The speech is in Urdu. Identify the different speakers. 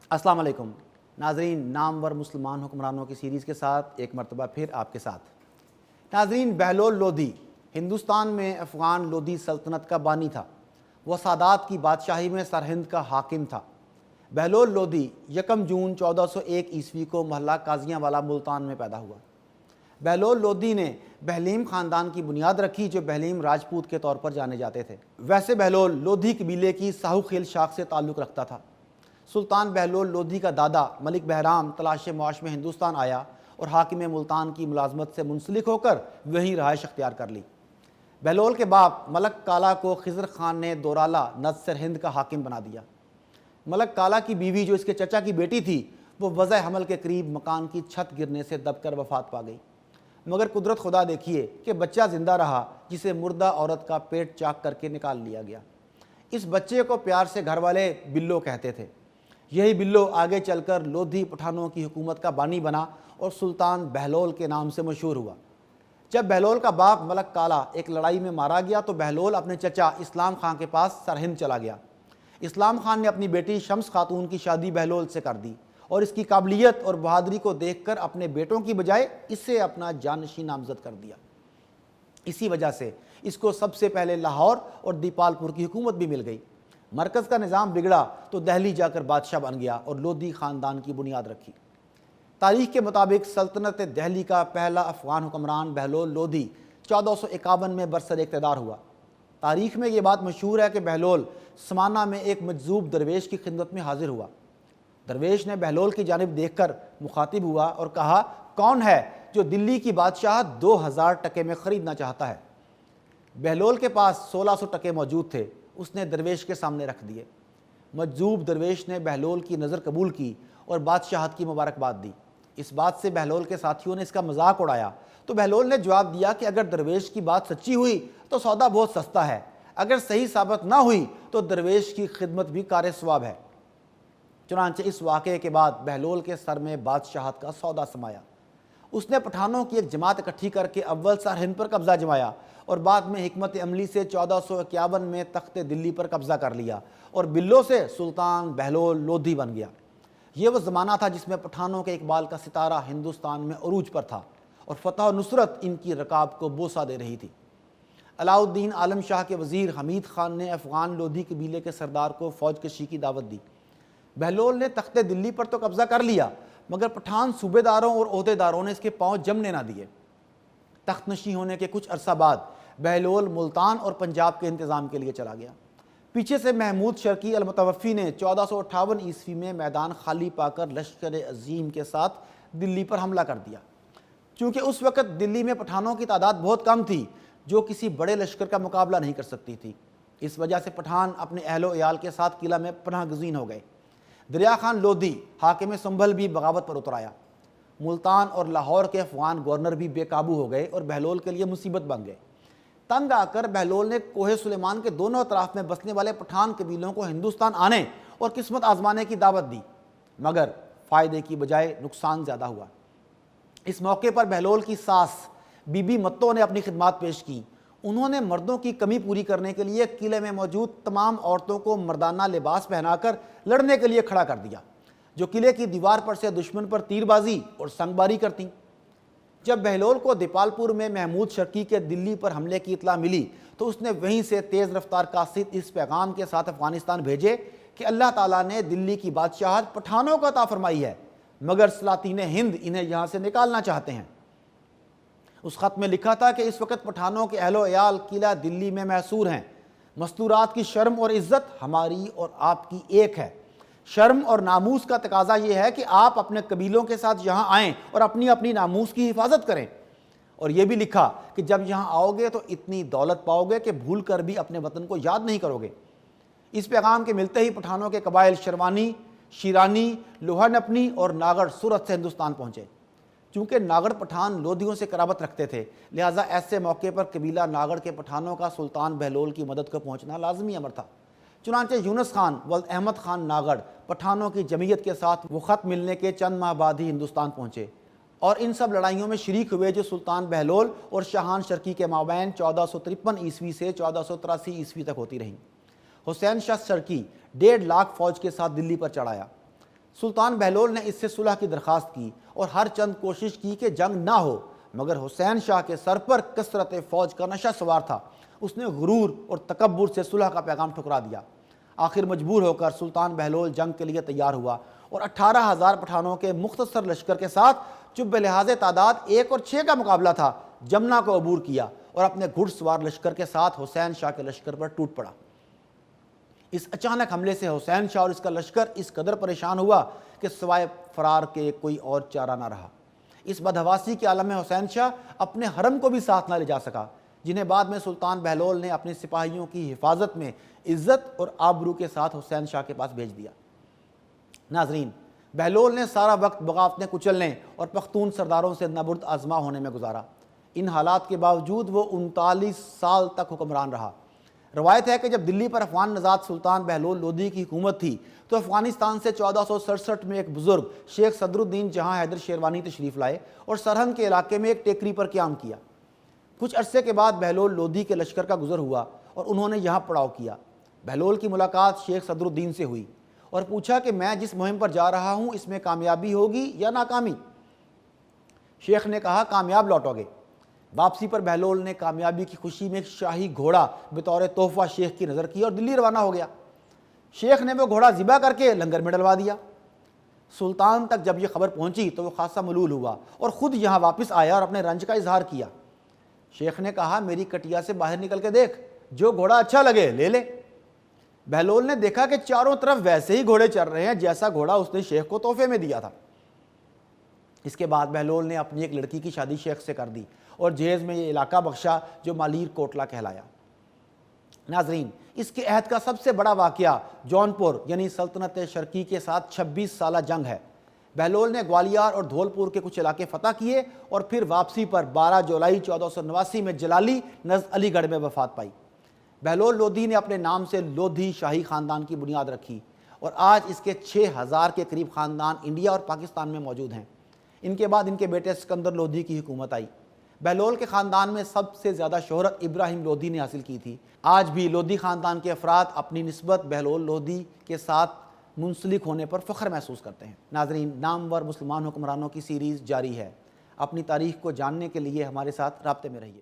Speaker 1: السلام علیکم ناظرین، نامور مسلمان حکمرانوں کی سیریز کے ساتھ ایک مرتبہ پھر آپ کے ساتھ۔ ناظرین، بہلول لودھی ہندوستان میں افغان لودھی سلطنت کا بانی تھا۔ وہ سادات کی بادشاہی میں سرہند کا حاکم تھا۔ بہلول لودھی 1 جون 1401 عیسوی کو محلہ قاضیاں والا ملتان میں پیدا ہوا۔ بہلول لودھی نے بہلیم خاندان کی بنیاد رکھی، جو بہلیم راجپوت کے طور پر جانے جاتے تھے۔ ویسے بہلول لودھی قبیلے کی ساہو خیل شاخ سے تعلق رکھتا تھا۔ سلطان بہلول لودھی کا دادا ملک بہرام تلاش معاش میں ہندوستان آیا اور حاکم ملتان کی ملازمت سے منسلک ہو کر وہیں رہائش اختیار کر لی۔ بہلول کے باپ ملک کالا کو خضر خان نے دورالا نز سرہند کا حاکم بنا دیا۔ ملک کالا کی بیوی، جو اس کے چچا کی بیٹی تھی، وہ وضع حمل کے قریب مکان کی چھت گرنے سے دب کر وفات پا گئی، مگر قدرت خدا دیکھیے کہ بچہ زندہ رہا، جسے مردہ عورت کا پیٹ چاک کر کے نکال لیا گیا۔ اس بچے کو پیار سے گھر والے بلو کہتے تھے۔ یہی بلو آگے چل کر لودھی پٹھانوں کی حکومت کا بانی بنا اور سلطان بہلول کے نام سے مشہور ہوا۔ جب بہلول کا باپ ملک کالا ایک لڑائی میں مارا گیا تو بہلول اپنے چچا اسلام خان کے پاس سرہند چلا گیا۔ اسلام خان نے اپنی بیٹی شمس خاتون کی شادی بہلول سے کر دی اور اس کی قابلیت اور بہادری کو دیکھ کر اپنے بیٹوں کی بجائے اسے اپنا جانشین نامزد کر دیا۔ اسی وجہ سے اس کو سب سے پہلے لاہور اور دیپال پور کی حکومت بھی مل گئی۔ مرکز کا نظام بگڑا تو دہلی جا کر بادشاہ بن گیا اور لودھی خاندان کی بنیاد رکھی۔ تاریخ کے مطابق سلطنت دہلی کا پہلا افغان حکمران بہلول لودھی 1451 میں برسر اقتدار ہوا۔ تاریخ میں یہ بات مشہور ہے کہ بہلول سمانہ میں ایک مجذوب درویش کی خدمت میں حاضر ہوا۔ درویش نے بہلول کی جانب دیکھ کر مخاطب ہوا اور کہا، کون ہے جو دلی کی بادشاہت 2000 ٹکے میں خریدنا چاہتا ہے؟ بہلول کے پاس 1600 ٹکے موجود تھے۔ اس نے درویش کے سامنے رکھ دیے۔ مجذوب درویش نے بہلول کی نظر قبول کی اور بادشاہت کی مبارکباد دی۔ اس بات سے بہلول کے ساتھیوں نے اس کا مذاق اڑایا تو بہلول نے جواب دیا کہ اگر درویش کی بات سچی ہوئی تو سودا بہت سستا ہے، اگر صحیح ثابت نہ ہوئی تو درویش کی خدمت بھی کار ثواب ہے۔ چنانچہ اس واقعے کے بعد بہلول کے سر میں بادشاہت کا سودا سمایا۔ اس نے پٹھانوں کی ایک جماعت اکٹھی کر کے اول سرہند پر قبضہ جمایا اور بعد میں حکمت عملی سے 1451 میں تخت دلی پر قبضہ کر لیا اور بلو سے سلطان بہلول لودھی بن گیا۔ یہ وہ زمانہ تھا جس میں پٹھانوں کے اقبال کا ستارہ ہندوستان میں عروج پر تھا اور فتح و نصرت ان کی رکاب کو بوسہ دے رہی تھی۔ علاؤ الدین عالم شاہ کے وزیر حمید خان نے افغان لودھی قبیلے کے سردار کو فوج کشی کی دعوت دی۔ بہلول نے تخت دلی پر تو قبضہ کر لیا، مگر پٹھان صوبے داروں اور عہدیداروں نے اس کے پاؤں جمنے نہ دیے۔ تخت نشین ہونے کے کچھ عرصہ بعد بہلول ملتان اور پنجاب کے انتظام کے لیے چلا گیا۔ پیچھے سے محمود شرقی المتوفی نے 1458 عیسوی میں میدان خالی پا کر لشکر عظیم کے ساتھ دلی پر حملہ کر دیا۔ چونکہ اس وقت دلی میں پٹھانوں کی تعداد بہت کم تھی، جو کسی بڑے لشکر کا مقابلہ نہیں کر سکتی تھی۔ اس وجہ سے پٹھان اپنے اہل و عیال کے ساتھ قلعہ میں پناہ گزین ہو گئے۔ دریا خان لودھی حاکم سنبھل بھی بغاوت پر اتر آیا۔ ملتان اور لاہور کے افغان گورنر بھی بے قابو ہو گئے اور بہلول کے لیے مصیبت بن گئے۔ تنگ آ کر بہلول نے کوہ سلیمان کے دونوں اطراف میں بسنے والے پٹھان قبیلوں کو ہندوستان آنے اور قسمت آزمانے کی دعوت دی، مگر فائدے کی بجائے نقصان زیادہ ہوا۔ اس موقع پر بہلول کی ساس بی بی متو نے اپنی خدمات پیش کی۔ انہوں نے مردوں کی کمی پوری کرنے کے لیے قلعے میں موجود تمام عورتوں کو مردانہ لباس پہنا کر لڑنے کے لیے کھڑا کر دیا، جو قلعے کی دیوار پر سے دشمن پر تیر بازی اور سنگ باری کرتیں۔ جب بہلول کو دیپال پور میں محمود شرقی کے دلی پر حملے کی اطلاع ملی تو اس نے وہیں سے تیز رفتار قاصد اس پیغام کے ساتھ افغانستان بھیجے کہ اللہ تعالیٰ نے دلی کی بادشاہت پٹھانوں کو عطا فرمائی ہے، مگر سلاطین ہند انہیں یہاں سے نکالنا چاہتے ہیں۔ اس خط میں لکھا تھا کہ اس وقت پٹھانوں کے اہل و عیال قلعہ دلی میں محصور ہیں۔ مستورات کی شرم اور عزت ہماری اور آپ کی ایک ہے۔ شرم اور ناموس کا تقاضا یہ ہے کہ آپ اپنے قبیلوں کے ساتھ یہاں آئیں اور اپنی اپنی ناموس کی حفاظت کریں۔ اور یہ بھی لکھا کہ جب یہاں آؤ گے تو اتنی دولت پاؤ گے کہ بھول کر بھی اپنے وطن کو یاد نہیں کرو گے۔ اس پیغام کے ملتے ہی پٹھانوں کے قبائل شروانی، شیرانی، لوہا نپنی اور ناگڑ سورت سے ہندوستان پہنچے۔ چونکہ ناگڑ پٹھان لودھیوں سے قرابت رکھتے تھے، لہٰذا ایسے موقع پر قبیلہ ناگڑ کے پٹھانوں کا سلطان بہلول کی مدد کو پہنچنا لازمی امر تھا۔ چنانچہ یونس خان ولد احمد خان ناگڑ پٹھانوں کی جمعیت کے ساتھ وہ خط ملنے کے چند ماہ بعد ہی ہندوستان پہنچے اور ان سب لڑائیوں میں شریک ہوئے جو سلطان بہلول اور شاہان شرقی کے مابین 1453 عیسوی سے 1483 عیسوی تک ہوتی رہیں۔ حسین شاہ شرقی 1.5 لاکھ فوج کے ساتھ دلی پر چڑھ آیا۔ سلطان بہلول نے اس سے صلح کی درخواست کی اور ہر چند کوشش کی کہ جنگ نہ ہو، مگر حسین شاہ کے سر پر کثرت فوج کا نشہ سوار تھا۔ اس نے غرور اور تکبر سے صلح کا پیغام ٹھکرا دیا۔ آخر مجبور ہو کر سلطان بہلول جنگ کے لیے تیار ہوا اور 18,000 پٹھانوں کے مختصر لشکر کے ساتھ جو بلحاظ تعداد 1 اور 6 کا مقابلہ تھا، جمنا کو عبور کیا اور اپنے گھڑ سوار لشکر کے ساتھ حسین شاہ کے لشکر پر ٹوٹ پڑا۔ اس اچانک حملے سے حسین شاہ اور اس کا لشکر اس قدر پریشان ہوا کہ سوائے فرار کے کوئی اور چارہ نہ رہا۔ اس بدحواسی کے عالم میں حسین شاہ اپنے حرم کو بھی ساتھ نہ لے جا سکا، جنہیں بعد میں سلطان بہلول نے اپنے سپاہیوں کی حفاظت میں عزت اور آبرو کے ساتھ حسین شاہ کے پاس بھیج دیا۔ ناظرین، بہلول نے سارا وقت بغاوتیں کچلنے اور پختون سرداروں سے نبرد آزما ہونے میں گزارا۔ ان حالات کے باوجود وہ 39 سال تک حکمران رہا۔ روایت ہے کہ جب دلی پر افغان نژاد سلطان بہلول لودھی کی حکومت تھی تو افغانستان سے 1467 میں ایک بزرگ شیخ صدر الدین جہاں حیدر شیروانی تشریف لائے اور سرہند کے علاقے میں ایک ٹیکری پر قیام کیا۔ کچھ عرصے کے بعد بہلول لودھی کے لشکر کا گزر ہوا اور انہوں نے یہاں پڑاؤ کیا۔ بہلول کی ملاقات شیخ صدر الدین سے ہوئی اور پوچھا کہ میں جس مہم پر جا رہا ہوں اس میں کامیابی ہوگی یا ناکامی؟ شیخ نے کہا کامیاب لوٹو گے۔ واپسی پر بہلول نے کامیابی کی خوشی میں ایک شاہی گھوڑا بطور تحفہ شیخ کی نظر کی اور دلی روانہ ہو گیا۔ شیخ نے وہ گھوڑا ذبح کر کے لنگر میں ڈلوا دیا۔ سلطان تک جب یہ خبر پہنچی تو وہ خاصا ملول ہوا اور خود یہاں واپس آیا اور اپنے رنج کا اظہار کیا۔ شیخ نے کہا میری کٹیا سے باہر نکل کے دیکھ، جو گھوڑا اچھا لگے لے لے۔ بہلول نے دیکھا کہ چاروں طرف ویسے ہی گھوڑے چل رہے ہیں جیسا گھوڑا اس نے شیخ کو تحفے میں دیا تھا۔ اس کے بعد بہلول نے اپنی ایک لڑکی کی شادی شیخ سے کر دی اور جہیز میں یہ علاقہ بخشا جو مالیر کوٹلہ کہلایا۔ ناظرین، اس کے عہد کا سب سے بڑا واقعہ جونپور یعنی سلطنت شرقی کے ساتھ 26 سالہ جنگ ہے۔ بہلول نے گوالیار اور دھولپور کے کچھ علاقے فتح کیے اور پھر واپسی پر 12 جولائی 1489 میں جلالی نزد علی گڑھ میں وفات پائی۔ بہلول لودھی نے اپنے نام سے لودھی شاہی خاندان کی بنیاد رکھی اور آج اس کے 6000 کے قریب خاندان انڈیا اور پاکستان میں موجود ہیں۔ ان کے بعد ان کے بیٹے سکندر لودھی کی حکومت آئی۔ بہلول کے خاندان میں سب سے زیادہ شہرت ابراہیم لودھی نے حاصل کی تھی۔ آج بھی لودھی خاندان کے افراد اپنی نسبت بہلول لودھی کے ساتھ منسلک ہونے پر فخر محسوس کرتے ہیں۔ ناظرین، نامور مسلمان حکمرانوں کی سیریز جاری ہے۔ اپنی تاریخ کو جاننے کے لیے ہمارے ساتھ رابطے میں رہیے۔